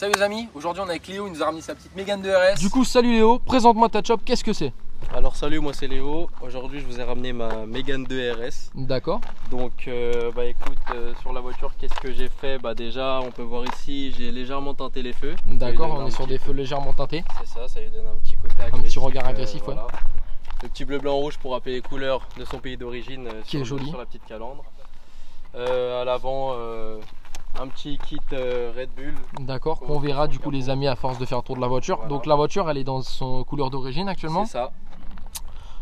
Salut les amis, aujourd'hui on est avec Léo, il nous a ramené sa petite Mégane 2 RS. Du coup, salut Léo, présente-moi ta chop, qu'est-ce que c'est? Alors salut, moi c'est Léo. Aujourd'hui je vous ai ramené ma Mégane 2 RS. D'accord. Donc écoute, sur la voiture qu'est-ce que j'ai fait? Déjà on peut voir ici, j'ai légèrement teinté les feux. D'accord, on est sur des feux légèrement teintés. C'est ça, ça lui donne un petit côté agressif. Un petit regard agressif, voilà. Le petit bleu blanc rouge pour rappeler les couleurs de son pays d'origine qui est joli sur la petite calandre. À l'avant un petit kit Red Bull. D'accord, qu'on verra du coup les amis à force de faire le tour de la voiture. Voilà. Donc la voiture elle est dans son couleur d'origine actuellement. C'est ça.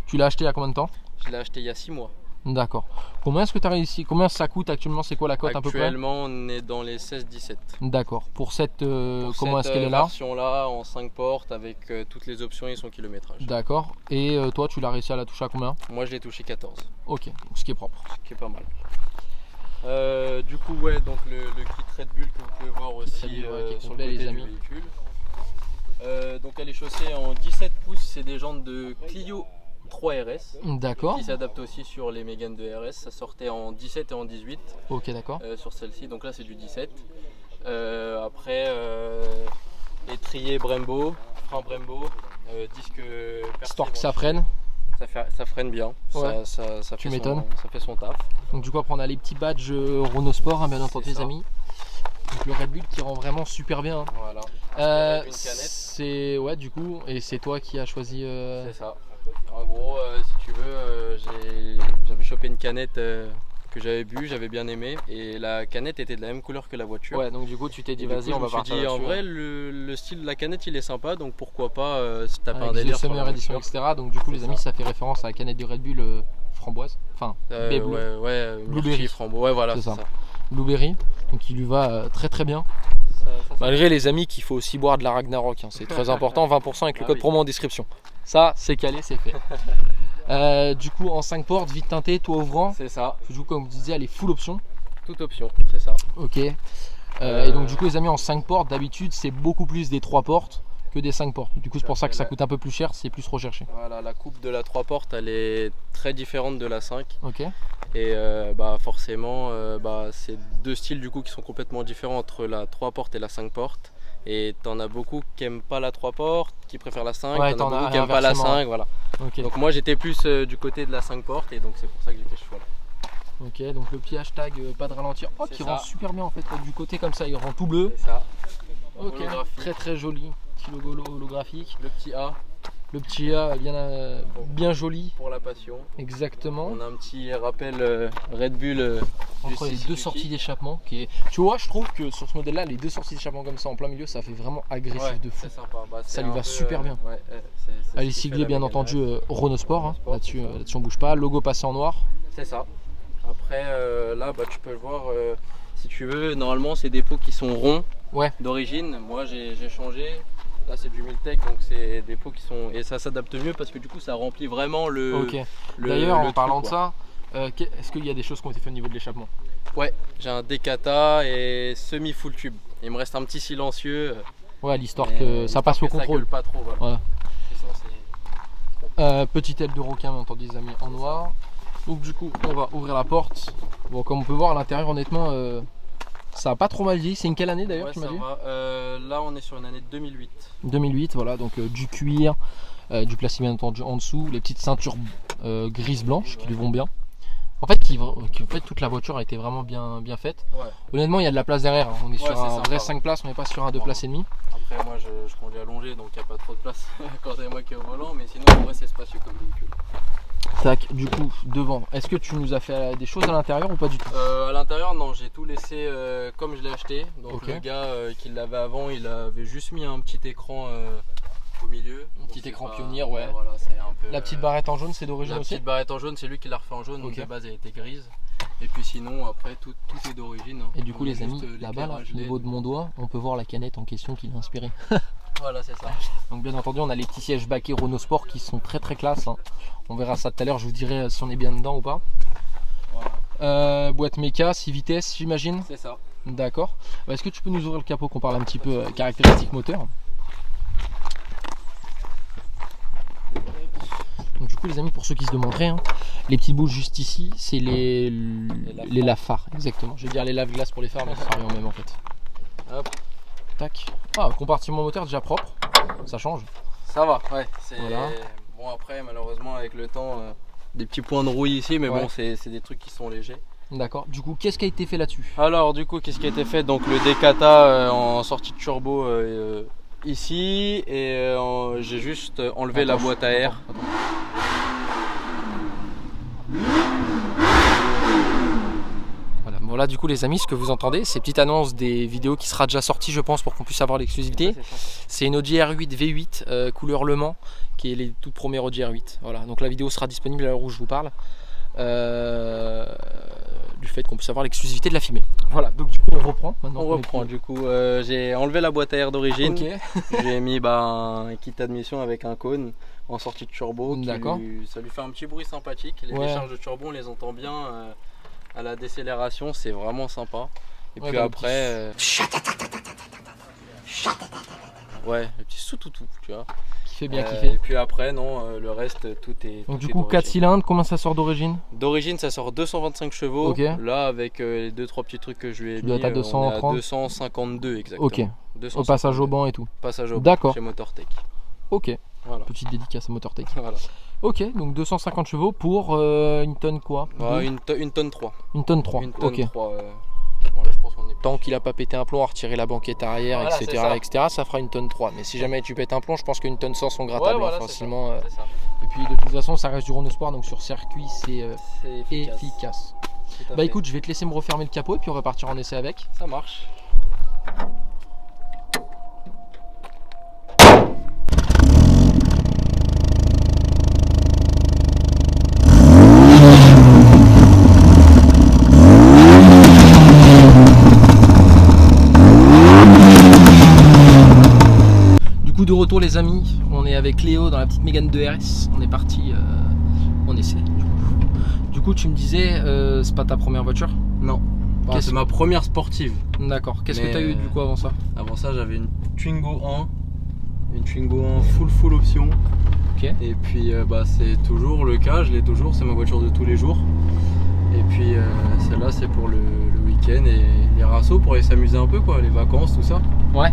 Tu l'as acheté il y a combien de temps? Je l'ai acheté il y a 6 mois. D'accord. Combien est-ce que tu as réussi? Combien ça coûte actuellement? C'est quoi la cote à peu près? Actuellement on est dans les 16-17. D'accord. Pour cette comment est-ce qu'elle est là? Version là en 5 portes avec toutes les options et son kilométrage. D'accord. Et toi tu l'as réussi à la toucher à combien? Moi je l'ai touché 14. Ok, donc ce qui est propre. Ce qui est pas mal. Du coup ouais, donc le kit Red Bull que vous pouvez voir aussi Bull, qui est sur complet, le côté les du amis. véhicule. Donc elle est chaussée en 17 pouces, c'est des jantes de Clio 3 RS. D'accord. Qui s'adaptent aussi sur les Mégane 2 RS. Ça sortait en 17 et en 18 Ok, d'accord. sur celle-ci, donc là c'est du 17. Après étrier Brembo, frein Brembo, disque Histoire que ça freine. Ça freine bien, Ouais. ça Tu fait m'étonnes. ça fait son taf. Donc du coup après on a les petits badges Renault Sport, hein, bien entendu les ça. amis. Donc le Red Bull qui rend vraiment super bien. Hein. Voilà. Avec une canette. C'est ouais du coup, et c'est toi qui as choisi. C'est ça. En gros, si tu veux, j'avais chopé une canette que j'avais bu, j'avais bien aimé, et la canette était de la même couleur que la voiture. Ouais, donc du coup tu t'es dit Et du vas-y coup, on va je me suis partir dit en là-dessus, vrai hein. le style de la canette il est sympa, donc pourquoi pas se taper un Avec délire The sur la Summer Edition, voiture. etc. Donc du coup les C'est amis ça. ça fait référence à la canette de Red Bull framboise, enfin baie bleue, Ouais, Blueberry. myrtille, framboise, ouais voilà, C'est c'est ça. ça. blueberry, donc il lui va très très bien. Malgré les amis qu'il faut aussi boire de la Ragnarok, hein. C'est très important, 20% avec le code promo en description. Ça c'est calé, c'est fait. Du coup en 5 portes, vite teinté, toit ouvrant. C'est ça, Du coup comme vous disiez elle est full option. toute option, c'est ça. Ok. Et donc du coup les amis en 5 portes d'habitude c'est beaucoup plus des 3 portes que des 5 portes. Du coup c'est pour ça que ça coûte un peu plus cher, c'est plus recherché. Voilà, la coupe de la 3 portes elle est très différente de la 5. Ok. Et forcément c'est deux styles du coup qui sont complètement différents entre la 3 portes et la 5 portes. Et t'en as beaucoup qui aiment pas la 3 portes, qui préfèrent la 5, Ouais, t'en as beaucoup qui aiment pas la inversement, 5, voilà. Ok. Donc moi j'étais plus du côté de la 5 portes et donc c'est pour ça que j'ai fait ce choix là. Ok, donc le petit hashtag pas de ralentir. Oh, C'est qui ça. rend super bien en fait du côté comme ça, il rend tout bleu. C'est ça. Ok, Holographique. très très joli. Petit logo holographique. Le petit A Le petit A bien joli. pour la passion. Exactement. On a un petit rappel Red Bull Entre les du deux Suzuki. sorties d'échappement. Tu vois, je trouve que sur ce modèle là, les deux sorties d'échappement comme ça en plein milieu, ça fait vraiment agressif Ouais, de fou. c'est sympa. Ça lui va super bien. Ouais, Elle est siglée bien entendu Renault Sport, hein. Là-dessus on bouge pas. Logo passé en noir. C'est ça. Après là tu peux le voir si tu veux, normalement c'est des pots qui sont ronds Ouais. d'origine. Moi j'ai changé. Là c'est du Miltech donc c'est des pots qui sont. Et ça s'adapte mieux parce que du coup ça remplit vraiment le. Ok. le- D'ailleurs, le en parlant trou, de ça, est-ce qu'il y a des choses qui ont été faites au niveau de l'échappement? Ouais, j'ai un Decata et semi full tube. Il me reste un petit silencieux. Ouais, l'histoire mais, que ça passe au que ça contrôle. gueule pas trop, voilà. Voilà. C'est ça, Petite aile de requin, bien entendu, les amis, en noir. Donc, du coup, on va ouvrir la porte. Bon, comme on peut voir à l'intérieur, honnêtement, ça a pas trop mal vieilli. C'est une quelle année d'ailleurs, ouais, tu m'as ça dit? va. Là on est sur une année de 2008. 2008, voilà, donc du cuir, du plastique bien entendu en dessous, les petites ceintures grises blanches qui lui vont bien. En fait, en fait, toute la voiture a été vraiment bien faite. Ouais. Honnêtement, il y a de la place derrière. Hein. On est sur c'est un sympa, vrai ouais. 5 places, on n'est pas sur un 2 places et demi. Après moi je conduis allongé donc il n'y a pas trop de place quand c'est moi qui est au volant, mais sinon en vrai c'est spacieux comme véhicule. Tac, du coup, devant, est-ce que tu nous as fait des choses à l'intérieur ou pas du tout? À l'intérieur non, j'ai tout laissé comme je l'ai acheté. Donc Ok. le gars qui l'avait avant il avait juste mis un petit écran au milieu. Un petit Donc, c'est écran pas- pionnier, ouais. Voilà, c'est un peu, La petite barrette en jaune, c'est d'origine la aussi? petite barrette en jaune, c'est lui qui l'a refait en jaune, donc Ok. de base elle était grise. Et puis sinon après tout est d'origine. Hein. Et du coup, On a les amis, juste, là-bas, là, l'éclairage au niveau LED. de mon doigt, on peut voir la canette en question qui l'a inspiré. Voilà c'est ça. Donc bien entendu, on a les petits sièges baquets Renault Sport qui sont très très classe. Hein. On verra ça tout à l'heure, je vous dirai si on est bien dedans ou pas. Voilà. Boîte méca, 6 vitesses, j'imagine. C'est ça. D'accord. Est-ce que tu peux nous ouvrir le capot qu'on parle un petit peu caractéristiques moteur? Donc du coup les amis, pour ceux qui se demanderaient, hein, les petites boules juste ici, c'est les lave-phares, exactement. Je vais dire les lave-glaces pour les phares, mais ça revient au même en fait. Hop. tac. Ah, compartiment moteur déjà propre, ça change. Ça va, ouais. Voilà. Bon, après, malheureusement, avec le temps, des petits points de rouille ici, mais Ouais. bon, c'est des trucs qui sont légers. D'accord, du coup, qu'est-ce qui a été fait là-dessus? Alors, du coup, qu'est-ce qui a été fait? Donc, le Decata en sortie de turbo ici, et j'ai juste enlevé la boîte à air. Attends. Voilà, du coup les amis, ce que vous entendez, c'est petite annonce des vidéos qui sera déjà sortie je pense pour qu'on puisse avoir l'exclusivité. C'est une Audi R8 V8 couleur Le Mans, qui est les toutes premières Audi R8. Voilà, donc la vidéo sera disponible à l'heure où je vous parle. Du fait qu'on puisse avoir l'exclusivité de la filmer. Voilà, donc du coup on reprend maintenant. On reprend, du coup, j'ai enlevé la boîte à air d'origine. Ok. J'ai mis un kit d'admission avec un cône en sortie de turbo. D'accord. Ça lui fait un petit bruit sympathique. Les Ouais. décharges de turbo, on les entend bien à la décélération, c'est vraiment sympa. Et Ouais, puis dans après. Ouais, le petit sous-toutou, tu vois. Qui fait bien Et kiffer. puis après, non, le reste, tout est. Donc tout du est coup 4 d'origine. cylindres, comment ça sort d'origine? D'origine, ça sort 225 chevaux. Ok. Là, avec les 2-3 petits trucs que je lui ai Tu dois mis, être à on est à 230. 252 exactement. Ok, 252. au passage au banc et tout. Passage au banc D'accord. chez MotorTech. Ok, Voilà. petite dédicace à MotorTech. Voilà. Ok, donc 250 chevaux pour une tonne quoi? Ouais, une tonne 3. Une tonne 3, Une tonne ok. 3. Bon, là, je pense qu'on est Tant qu'il a pas pété un plomb à retirer la banquette arrière, Voilà, etc., c'est ça. etc., ça fera une tonne 3. Mais si jamais tu pètes un plomb, je pense qu'une tonne 100 sont grattables Ouais, voilà, hein, c'est facilement. C'est ça. Et puis de toute façon, ça reste du Renault Sport, donc sur circuit, c'est C'est efficace. Tout à Bah fait. écoute, je vais te laisser me refermer le capot et puis on va partir en essai avec. Ça marche. Du coup, de retour les amis, on est avec Léo dans la petite Mégane 2RS. On est parti en essai. Du coup, tu me disais, c'est pas ta première voiture? Non. Bah, Qu'est-ce- c'est ma première sportive. D'accord. Qu'est-ce que Mais, tu as eu du coup avant ça? Avant ça, j'avais une Twingo 1. Une Twingo 1 full option. Ok. Et puis bah, c'est toujours le cas, je l'ai toujours, c'est ma voiture de tous les jours. Et puis celle-là c'est pour le week-end et les rassos pour aller s'amuser un peu quoi, les vacances, tout ça. Ouais.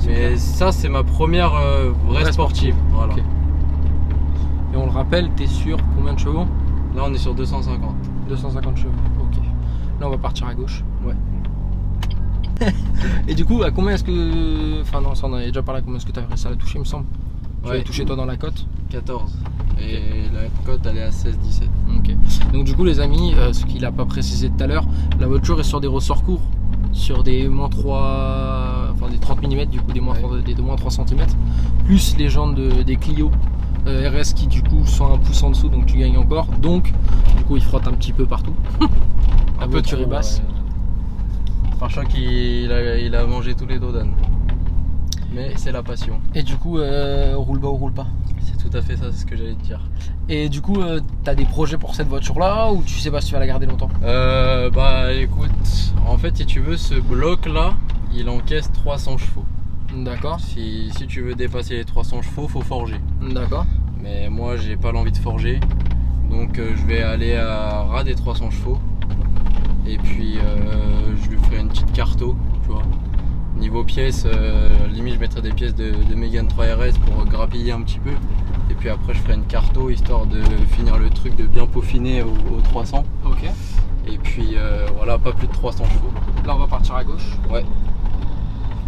Mais ça c'est ma première vraie sportive. Voilà. Ok. Et on le rappelle, t'es sur combien de chevaux? Là on est sur 250. 250 chevaux. Ok. Là, on va partir à gauche. Ouais. Et du coup, à combien est-ce que. Enfin, non, ça on avait déjà parlé. À combien est-ce que tu as réussi à la toucher, il me semble? Tu Ouais. l'as touché toi dans la cote? 14. Et la cote elle est à 16-17. Ok. Donc, du coup, les amis, ce qu'il a pas précisé tout à l'heure, la voiture est sur des ressorts courts. Sur des moins 3. Enfin, des 30 mm, du coup, des moins 3, des moins 3 cm. Plus les jantes des Clio RS qui, du coup, sont un pouce en dessous. Donc, tu gagnes encore. Donc, du coup, il frotte un petit peu partout. La voiture est basse. Pare-choc il a mangé tous les dos d'âne. Mais c'est la passion. Et du coup, roule bas ou roule pas? C'est tout à fait ça, c'est ce que j'allais te dire. Et du coup, t'as des projets pour cette voiture-là ou tu sais pas si tu vas la garder longtemps? Bah écoute, en fait si tu veux ce bloc là, il encaisse 300 chevaux. D'accord, Si tu veux dépasser les 300 chevaux, faut forger. d'accord. Mais moi j'ai pas l'envie de forger, donc je vais aller à ras des 300 chevaux. Et puis je lui ferai une petite carto, tu vois. Niveau pièces, limite je mettrai des pièces de Mégane 3 RS pour grappiller un petit peu. Et puis après je ferai une carto histoire de finir le truc, de bien peaufiner au 300. Ok. Et puis voilà, pas plus de 300 chevaux. Là, on va partir à gauche. Ouais.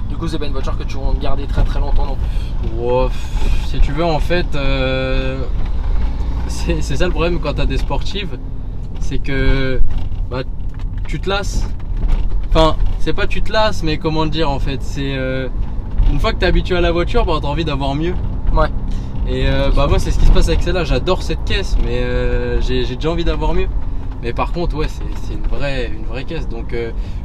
Du coup, c'est pas une voiture que tu vas garder très très longtemps non plus. Wow, si tu veux en fait, c'est ça le problème quand t'as des sportives, c'est que bah, tu te lasses. Enfin, c'est pas tu te lasses, mais comment le dire en fait, c'est une fois que t'es habitué à la voiture, bah, t'as envie d'avoir mieux. Ouais. Et bah moi c'est ce qui se passe avec celle-là, j'adore cette caisse, mais j'ai déjà envie d'avoir mieux. Mais par contre ouais c'est une vraie caisse, donc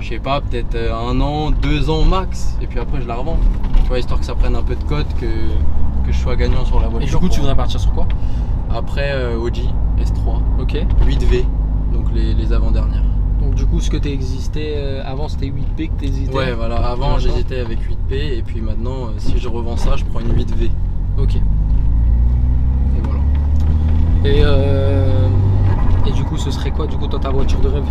je sais pas, peut-être 1 an, 2 ans max, et puis après je la revends. Tu vois, histoire que ça prenne un peu de cote, que je sois gagnant sur la voiture. Et du coup, tu voudrais partir sur quoi? Après Audi S3, Ok. 8V, donc les avant-dernières. Donc du coup, ce que t'es existé avant, c'était 8P que t'hésitais. Ouais voilà, avant D'accord. j'hésitais avec 8P, et puis maintenant si je revends ça, je prends une 8V. Ok. Et voilà. Et du coup, ce serait quoi du coup toi ta voiture de rêve?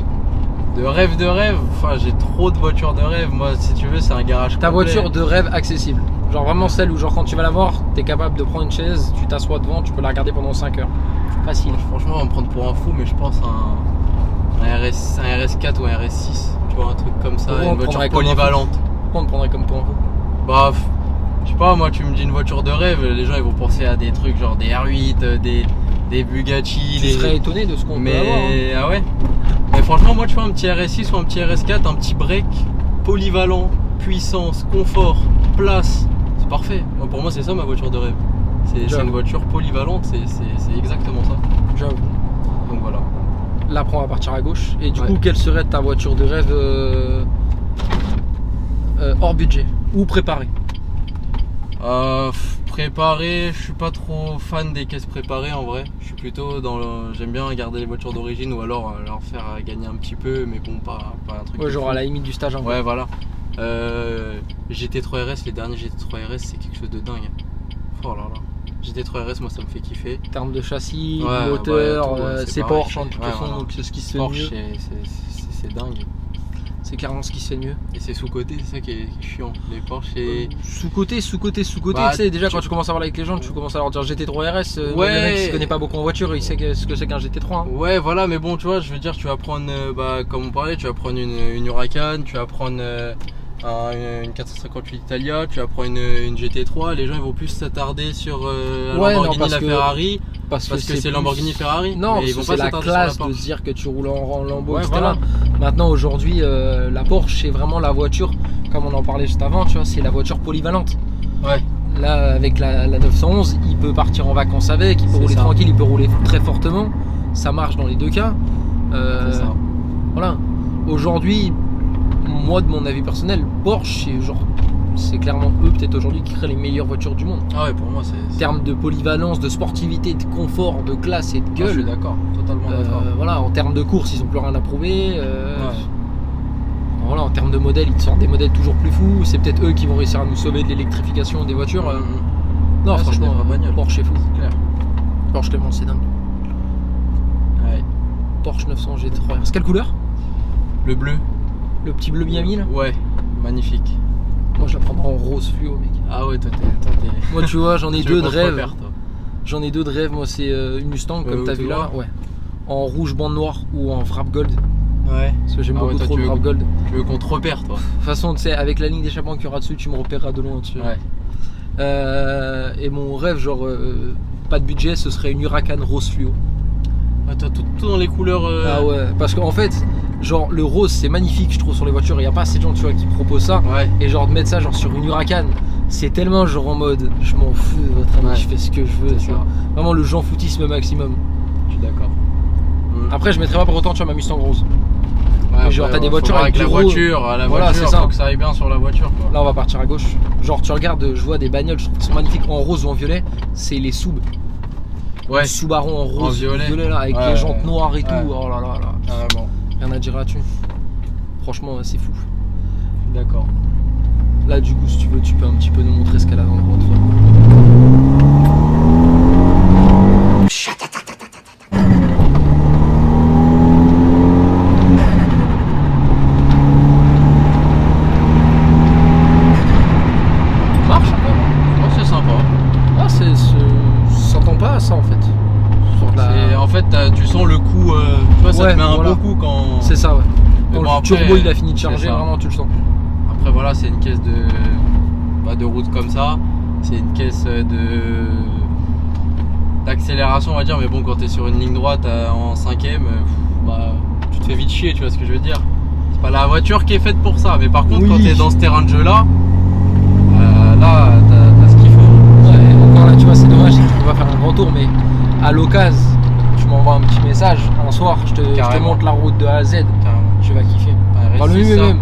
De rêve, enfin j'ai trop de voitures de rêve. Moi, si tu veux, c'est un garage Ta complet. voiture de rêve accessible. Genre vraiment celle où genre quand tu vas la voir, t'es capable de prendre une chaise, tu t'assois devant, tu peux la regarder pendant 5 heures. Facile. Franchement, on va me prendre pour un fou, mais je pense un RS4 ou un RS6. Tu vois, un truc comme ça, Pourquoi on une voiture prendrait comme un fou polyvalente. Pourquoi on te prendrait comme pour un fou? Bah, je sais pas, moi tu me dis une voiture de rêve, les gens ils vont penser à des trucs genre des R8, des Bugatti, Tu serais étonné de ce qu'on peut avoir. Hein. mais ah ouais. Mais franchement, moi tu vois un petit RS6 ou un petit RS4, un petit break polyvalent, puissance, confort, place, c'est parfait. Moi, pour moi, c'est ça ma voiture de rêve. C'est une voiture polyvalente, c'est exactement ça. J'avoue. Donc voilà. Là, après, on va partir à gauche. Et du Ouais. coup, quelle serait ta voiture de rêve hors budget ou préparée? Préparé, je suis pas trop fan des caisses préparées en vrai. Je suis plutôt dans j'aime bien garder les voitures d'origine ou alors leur faire gagner un petit peu, mais bon, pas un truc. Ouais, de genre fou. à la limite du stage. Ouais, voilà. GT3 RS, les derniers GT3 RS, c'est quelque chose de dingue. Oh là là. GT3 RS, moi ça me fait kiffer. En termes de châssis, Ouais, de moteur, ouais, tout, ouais, c'est c'est pareil. Porsche, hein, de toute Ouais, façon, voilà. donc c'est ce qui se fait Porsche, mieux. c'est dingue. C'est clairement ce qui se fait mieux. Et c'est sous-côté, c'est ça qui est chiant. Les Porsche, c'est. Sous-côté, Bah, tu sais, déjà quand tu commences à parler avec les gens, tu commences à leur dire GT3 RS. Ouais. Le mec qui se connaît pas beaucoup en voiture, il sait ce que c'est qu'un GT3. Hein. Ouais, voilà, mais bon, tu vois, je veux dire, tu vas prendre, comme on parlait, tu vas prendre une Huracan, tu vas prendre une 458 Italia, tu vas prendre une GT3. Les gens ils vont plus s'attarder sur la Ouais, non, Lamborghini, parce la que- Ferrari, Parce parce que c'est plus- Lamborghini Ferrari. Non, mais ils parce vont que pas c'est la s'attarder sur classe la de Porsche. se dire que tu roules en Lambo, Ouais, etc. voilà. Maintenant, aujourd'hui, la Porsche, c'est vraiment la voiture, comme on en parlait juste avant, tu vois, c'est la voiture polyvalente. Ouais. Là, avec la 911, il peut partir en vacances avec, il peut C'est rouler ça. tranquille, il peut rouler très fortement. Ça marche dans les deux cas. C'est ça. Voilà. Aujourd'hui, moi, de mon avis personnel, Porsche, c'est clairement eux, peut-être aujourd'hui, qui créent les meilleures voitures du monde. Ah ouais, pour moi, En c'est. termes de polyvalence, de sportivité, de confort, de classe et de Ah, je suis gueule. d'accord, totalement d'accord. Voilà, en termes de course, ils n'ont plus rien à prouver. Ouais. Voilà, en termes de modèles, ils te sortent des modèles toujours plus fous. C'est peut-être eux qui vont réussir à nous sauver de l'électrification des voitures. Non, Ouais, c'est franchement, des vraies bagnoles. Porsche est fou. C'est clair. Porsche Clément, c'est dingue. Ouais. Porsche 900 GT3 RS. Quelle couleur? Le bleu. Le petit bleu Miami là? Ouais, magnifique. Moi, je la prendrais en rose fluo, mec. Ah ouais, toi t'es. Moi, tu vois, j'en ai tu deux veux de pas te rêve. repères, toi. J'en ai deux de rêve. Moi, c'est une Mustang, comme t'as tu vu là. vois. Ouais. En rouge bande noire ou en wrap gold. Ouais. Parce que j'aime Ah ouais, beaucoup toi, trop tu le veux- wrap gold. De Tu veux qu'on te repère, toi. toute façon, tu sais, avec la ligne d'échappement qu'il y aura dessus, tu me repéreras de loin dessus. Ouais. Et mon rêve, pas de budget, ce serait une Huracan rose fluo. Ah, toi, tout dans les couleurs. Ah ouais, parce qu'en fait, le rose c'est magnifique, je trouve, sur les voitures. Il n'y a pas assez de gens, tu vois, qui proposent ça. Ouais. Et de mettre ça sur une Huracan, c'est tellement en mode, je m'en fous de votre ami, Ouais. je fais ce que je veux. C'est Tu ça. vois. Vraiment le j'en foutisme maximum. Je suis d'accord. Après, je mettrais pas pour autant, tu vois, ma Mustang rose. Ouais, Mais genre, t'as des voitures avec la du rose. voiture, la Voilà, voiture, c'est ça. faut que ça aille bien sur la voiture, quoi. Là, on va partir à gauche. Genre, tu regardes, je vois des bagnoles, je trouve qu'ils sont magnifiques en rose ou en violet. C'est les Sub. Ouais, Le Subaru en rose, violet. là, avec Ouais, les jantes ouais. noires et tout. Ouais. Oh là là là. carrément. Rien à dire là-dessus. Franchement, c'est fou. D'accord. Là, du coup, si tu veux, tu peux un petit peu nous montrer ce qu'elle a dans le ventre. Marche un peu. Oh, c'est sympa. Ah, ça s'entend pas à ça en fait. Sur de la- En fait, tu sens le coup, tu vois, ça Ouais, te met un voilà. bon coup quand. C'est ça, ouais. Mais Quand bon, le après, turbo il a fini de c'est charger, ça. vraiment tu le sens. Après, voilà, c'est une caisse de route comme ça. C'est une caisse d'accélération, on va dire. Mais bon, quand t'es sur une ligne droite en 5ème, bah, tu te fais vite chier, tu vois ce que je veux dire. C'est pas la voiture qui est faite pour ça. Mais par contre, Oui. quand t'es dans ce terrain de jeu là, là, t'as ce qu'il faut. Ouais, encore là, tu vois, c'est dommage, c'est qu'on va faire un grand tour, mais à l'occasion, tu m'envoies un petit message un soir, je te Carrément. montre la route de A à Z, Carrément. tu vas kiffer. Un Pas le RS6, même, ça. même.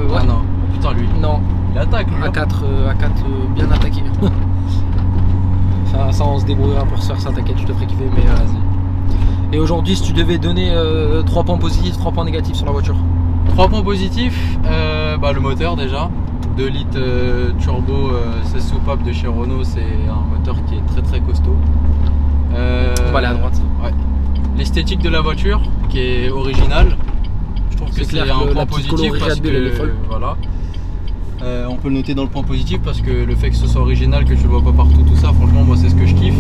Ah Ouais. non, putain, lui, Non, il attaque, lui. hein. A4, bien attaqué. Enfin, ça, on se débrouillera pour se faire ça, t'inquiète, je te ferai kiffer, mais vas-y. Et aujourd'hui, si tu devais donner 3 points positifs, 3 points négatifs sur la voiture. 3 points positifs, le moteur déjà. 2 litres turbo 16 soupapes de chez Renault, c'est un moteur qui est très très costaud. On va aller à droite. Ouais. L'esthétique de la voiture qui est originale. Je trouve que C'est c'est clair un que point la petite positif coloris parce Red Bull, elle est que folle. voilà. On peut le noter dans le point positif parce que le fait que ce soit original, que tu le vois pas partout, tout ça, franchement, moi c'est ce que je kiffe.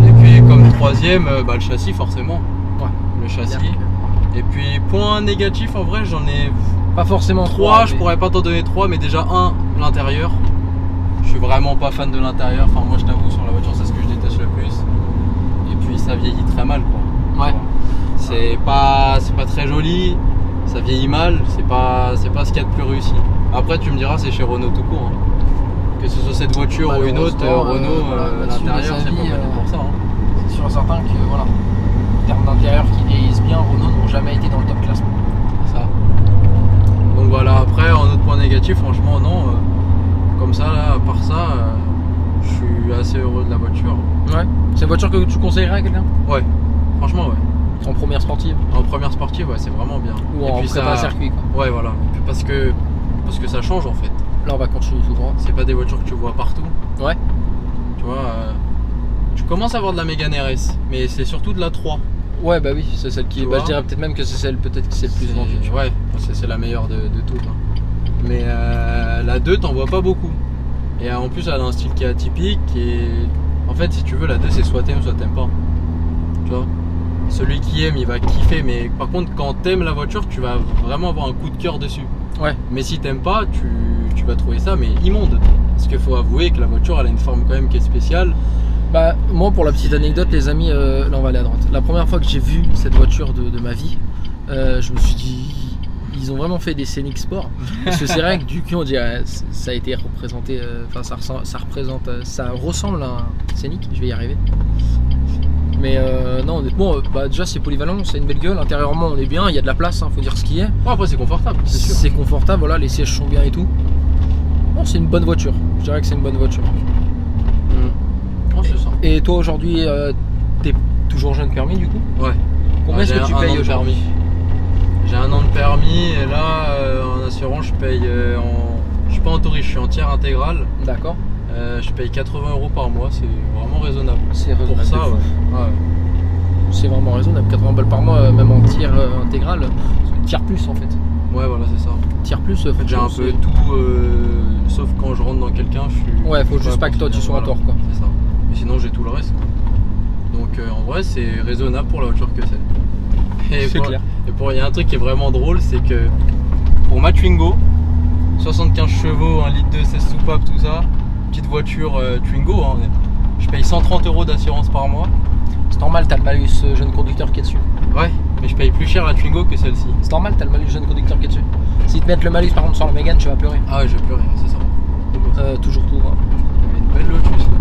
Et puis comme troisième, le châssis forcément. Ouais. Le châssis. Bien. Et puis point négatif, en vrai, j'en ai Pas forcément 3, je mais- pourrais pas t'en donner 3, mais déjà un, l'intérieur. Je suis vraiment pas fan de l'intérieur. Enfin, moi je t'avoue, sur la voiture, c'est ce que je déteste le plus. Et puis ça vieillit très mal, quoi. Ouais. C'est pas très joli, ça vieillit mal, c'est pas ce qu'il y a de plus réussi. Après, tu me diras, c'est chez Renault tout court. Hein. Que ce soit cette voiture ou une autre, Malheureusement, Renault, là-dessus, l'intérieur, les c'est pas avis, mal pour ça. Hein. C'est sûr et certain que voilà, en termes d'intérieur qui vieillissent bien, Renault n'ont jamais été dans le top classement. Ça. Donc voilà, après, en autre point négatif, franchement, non. Comme ça, là, à part ça, je suis assez heureux de la voiture. Ouais. C'est une voiture que tu conseillerais à quelqu'un Ouais, franchement, ouais. en première sportive En première sportive, ouais, c'est vraiment bien. ou Et en puis prépa circuit quoi. Ouais, voilà. Et puis parce que ça change en fait. Là on va continuer tout droit. C'est pas des voitures que tu vois partout. Ouais. Tu vois, tu commences à avoir de la Mégane RS, mais c'est surtout de la 3. Ouais bah oui, c'est celle qui. Tu Bah, je vois dirais peut-être même que c'est celle peut-être que c'est le plus vendu. Tu vois. Ouais, c'est la meilleure de toutes. Hein. Mais la 2, t'en vois pas beaucoup. Et en plus, elle a un style qui est atypique. Et en fait, si tu veux, la 2, c'est soit t'aimes, soit t'aimes pas. Tu vois, celui qui aime, il va kiffer. Mais par contre, quand t'aimes la voiture, tu vas vraiment avoir un coup de cœur dessus. Ouais. Mais si t'aimes pas, tu vas trouver ça mais immonde. Parce qu'il faut avouer que la voiture, elle a une forme quand même qui est spéciale. Bah moi pour la petite anecdote les amis, là on va aller à droite. La première fois que j'ai vu cette voiture de ma vie, je me suis dit ils ont vraiment fait des Scénic Sport. Parce que c'est vrai que du coup on dirait ça a été représenté, enfin ça ressemble à un Scénic, je vais y arriver. Mais non honnêtement, bah déjà c'est polyvalent, c'est une belle gueule, intérieurement on est bien, il y a de la place, hein, faut dire ce qui est. Bon, après, c'est confortable, c'est sûr. C'est confortable, voilà, les sièges sont bien et tout. Non c'est une bonne voiture, je dirais que c'est une bonne voiture. Oh, c'est ça. Et toi aujourd'hui, t'es toujours jeune permis du coup? Ouais. Combien est-ce J'ai que tu un an payes de aujourd'hui? J'ai un an de permis et là en assurance je paye je suis pas en touriste, je suis en tiers intégral. D'accord. Je paye 80 € par mois, c'est vraiment raisonnable. C'est raisonnable. Pour ça, de fou. ouais. C'est vraiment raisonnable. 80 balles par mois, même en tiers intégral. Tiers plus en fait. Ouais, voilà, c'est ça. Tiers plus, En fait, j'ai un peu tout, sauf quand je rentre dans quelqu'un, je suis. Ouais, faut je juste pas que toi tu sois en tort quoi. C'est ça. Mais sinon, j'ai tout le reste. Quoi. Donc, en vrai, c'est raisonnable pour la voiture que c'est. Et C'est pour- clair. Et il y a un truc qui est vraiment drôle, c'est que pour ma Twingo, 75 chevaux, 1,2 litre, 16 soupapes, tout ça, petite voiture Twingo, hein, je paye 130 € d'assurance par mois. C'est normal, t'as le malus jeune conducteur qui est dessus. Ouais, mais je paye plus cher la Twingo que celle-ci. C'est normal, t'as le malus jeune conducteur qui est dessus. Si te mettent le malus par contre sur la Mégane, tu vas pleurer. Ah ouais, j'ai plus rien, c'est ça. Toujours tout. Hein. Il y avait une belle Lotus là.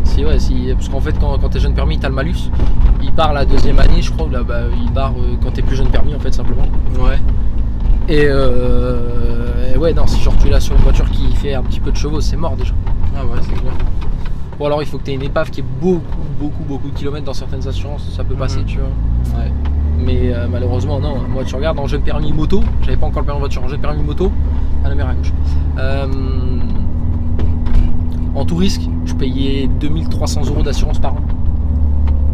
Si, ouais, parce qu'en fait, quand t'es jeune permis, t'as le malus. Il part la deuxième année, je crois. Là, il part quand t'es plus jeune permis, en fait, simplement. Ouais. Et ouais, non, si genre tu l'as sur une voiture qui fait un petit peu de chevaux, c'est mort déjà. Ah ouais, c'est clair. Ou alors il faut que tu aies une épave qui ait beaucoup de kilomètres dans certaines assurances, ça peut passer, tu vois. Ouais. Mais malheureusement, non. Moi, tu regardes en jeune permis moto, j'avais pas encore le permis voiture, en jeune permis moto, à la mer à gauche. En tout risque, je payais 2300 € d'assurance par an.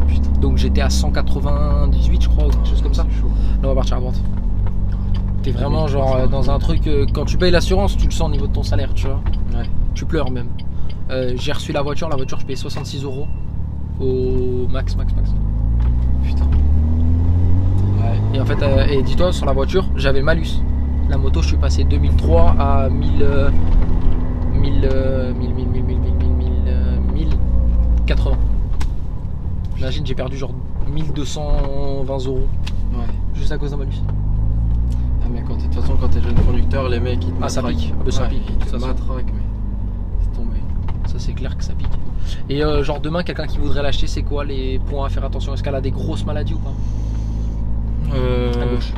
Putain. Donc j'étais à 198, je crois, ou quelque chose comme ça. C'est chaud. Là, on va partir à droite. T'es vraiment genre dans un truc, quand tu payes l'assurance, tu le sens au niveau de ton salaire, tu vois. Ouais. Tu pleures même. J'ai reçu la voiture je payais 66 € au max. Putain. Ouais. Et en fait, et dis-toi, sur la voiture, j'avais le malus. La moto, je suis passé 2003 à 1080. Imagine, j'ai perdu genre 1220 € Ouais. juste à cause d'un malus. Ah mais de toute façon quand t'es jeune conducteur, les mecs ils te Ça matraquent. pique. Ah, bah, ça pique, de Ils toute te façon. matraquent, mais c'est tombé. Ça, c'est clair que ça pique. Et genre demain, quelqu'un qui voudrait l'acheter, c'est quoi les points à faire attention? Est-ce qu'elle a des grosses maladies ou pas? À gauche.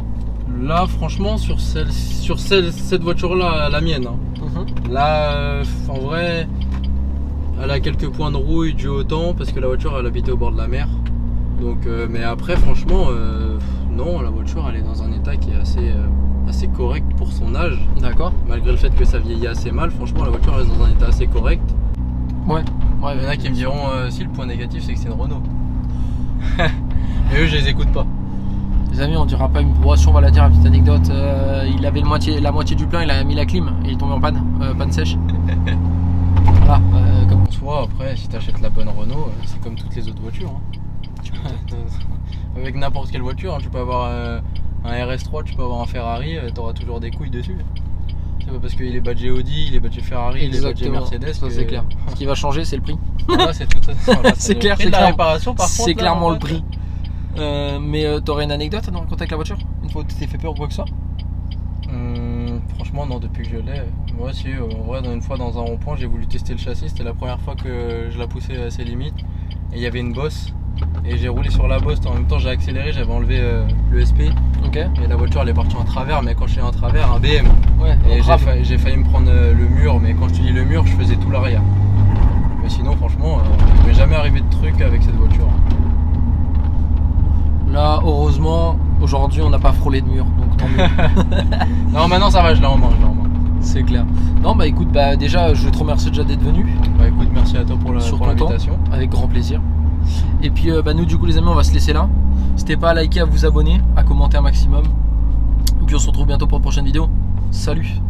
Là franchement sur cette voiture là, la mienne, hein. Là en vrai elle a quelques points de rouille dû au temps parce que la voiture elle habitait au bord de la mer. Donc mais après franchement non, la voiture elle est dans un état qui est assez correct pour son âge. D'accord. Malgré le fait que ça vieillit assez mal, franchement la voiture elle est dans un état assez correct. Ouais. Ouais, il y en a qui me diront si le point négatif c'est que c'est une Renault. Mais eux je les écoute pas. Les amis, on dira pas une progression, on va la dire, la petite anecdote. Il avait la moitié du plein, il a mis la clim et il est tombé en panne, panne sèche. Voilà, comme En soi, après, si t'achètes la bonne Renault, c'est comme toutes les autres voitures. Avec n'importe quelle voiture, hein, tu peux avoir un RS3, tu peux avoir un Ferrari, t'auras toujours des couilles dessus. C'est pas parce qu'il est badgé Audi, il est badgé Ferrari, il est badgé Mercedes. Ça c'est clair. Ce qui va changer, c'est le prix. Voilà, c'est tout ça. Voilà, C'est clair, le prix c'est de la clair. réparation, par contre. C'est là, clairement en le fait, prix. Mais t'aurais une anecdote à nous raconter avec la voiture? Une fois où tu t'es fait peur ou quoi que ça? Franchement, non, depuis que je l'ai. Moi, si, en vrai, une fois dans un rond-point, j'ai voulu tester le châssis. C'était la première fois que je la poussais à ses limites. Et il y avait une bosse. Et j'ai roulé sur la bosse. En même temps, j'ai accéléré, j'avais enlevé le SP. Ok. Et la voiture, elle est partie en travers. Mais quand je suis en travers, un BM. Ouais. Et j'ai failli me prendre le mur. Mais quand je te dis le mur, je faisais tout l'arrière. Mais sinon, franchement, il m'est jamais arrivé de truc avec cette voiture. Là, heureusement, aujourd'hui, on n'a pas frôlé de mur, donc tant mieux. Non, maintenant ça va, je la remets. C'est clair. Non, bah écoute, bah déjà, je te remercie déjà d'être venu. Bah écoute, merci à toi pour l'invitation. Avec grand plaisir. Et puis, bah nous, du coup, les amis, on va se laisser là. N'hésitez pas à liker, à vous abonner, à commenter un maximum. Et puis, on se retrouve bientôt pour une prochaine vidéo. Salut!